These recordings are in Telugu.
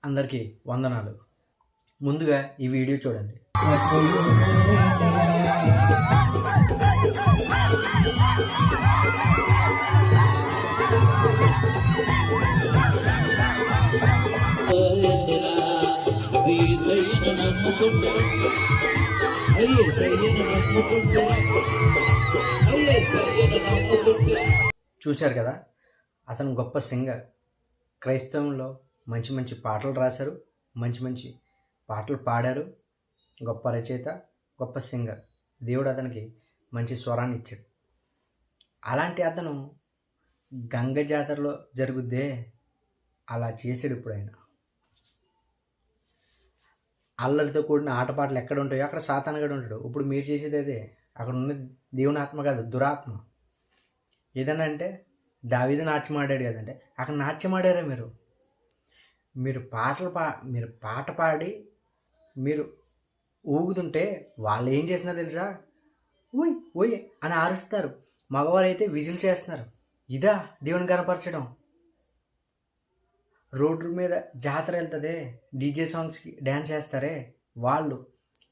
అందరికీ వందనాలు. ముందుగా ఈ వీడియో చూడండి. చూశారు కదా, అతను గొప్ప సింగర్. క్రైస్తవంలో మంచి మంచి పాటలు రాశారు, మంచి మంచి పాటలు పాడారు. గొప్ప రచయిత, గొప్ప సింగర్. దేవుడు అతనికి మంచి స్వరాన్ని ఇచ్చాడు. అలాంటి అతను గంగ జాతరలో జరుగుద్దే అలా చేశాడు. ఇప్పుడు ఆయన అల్లరితో కూడిన ఆటపాటలు ఎక్కడ ఉంటాయో అక్కడ సాతానుగాడు ఉంటాడు. ఇప్పుడు మీరు చేసేది అదే. అక్కడ ఉన్నది దేవుని ఆత్మ కాదు, దురాత్మ. ఏదన్నా అంటే దావీదు నాట్యం ఆడాడు కదంటే, అక్కడ నాట్యం ఆడారా మీరు? మీరు పాట పాడి మీరు ఊగుతుంటే వాళ్ళు ఏం చేస్తున్నారు తెలుసా? ఓయ్ ఓయ్ అని అరుస్తారు. మగవారు అయితే విజిల్ చేస్తున్నారు. ఇదా దేవుని కనపరచడం? రోడ్డు మీద జాతర వెళ్తుంది, డీజే సాంగ్స్కి డ్యాన్స్ చేస్తారే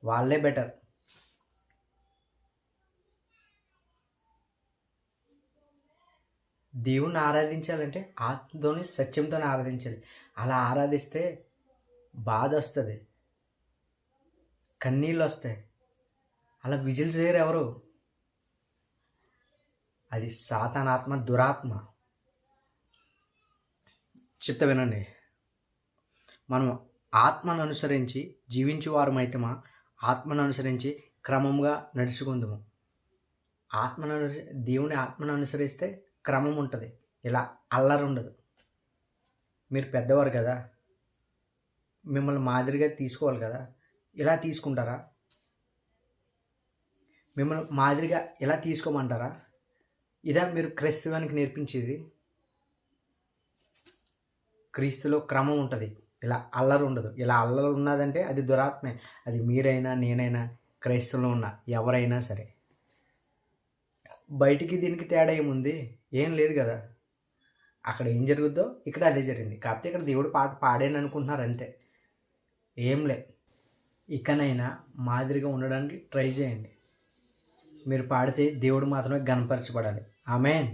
వాళ్ళే బెటర్. దేవుణ్ణి ఆరాధించాలంటే ఆత్మతోని సత్యంతోనే ఆరాధించాలి. అలా ఆరాధిస్తే బాధ వస్తుంది, కన్నీళ్ళు వస్తాయి. అలా విజిల్స్ చేయరు ఎవరు. అది సాతానాత్మ, దురాత్మ. చెప్తా వినండి. మనం ఆత్మను అనుసరించి జీవించేవారమైతేమా ఆత్మను అనుసరించి క్రమంగా నడుచుకుందాము. దేవుని ఆత్మను అనుసరిస్తే క్రమం ఉంటుంది, ఇలా అల్లరి ఉండదు. మీరు పెద్దవారు కదా, మిమ్మల్ని మాదిరిగా తీసుకోవాలి కదా. ఇలా తీసుకుంటారా? మిమ్మల్ని మాదిరిగా ఇలా తీసుకోమంటారా? ఇదా మీరు క్రైస్తవానికి నేర్పించేది? క్రీస్తులో క్రమం ఉంటుంది, ఇలా అల్లరి ఉండదు. ఇలా అల్లరి ఉన్నదంటే అది దురాత్మే. అది మీరైనా నేనైనా క్రైస్తవంలో ఉన్న ఎవరైనా సరే. బయటికి దీనికి తేడా ఏముంది? ఏం లేదు కదా. అక్కడ ఏం జరుగుద్దో ఇక్కడ అదే జరిగింది. కాకపోతే ఇక్కడ దేవుడు పాట పాడాను అనుకుంటున్నారు అంతే. ఏంలే. ఇకనైనా మాదిరిగా ఉండడానికి ట్రై చేయండి. మీరు పాడితే దేవుడు మాత్రమే గణపరచబడాలి. ఆమేన్.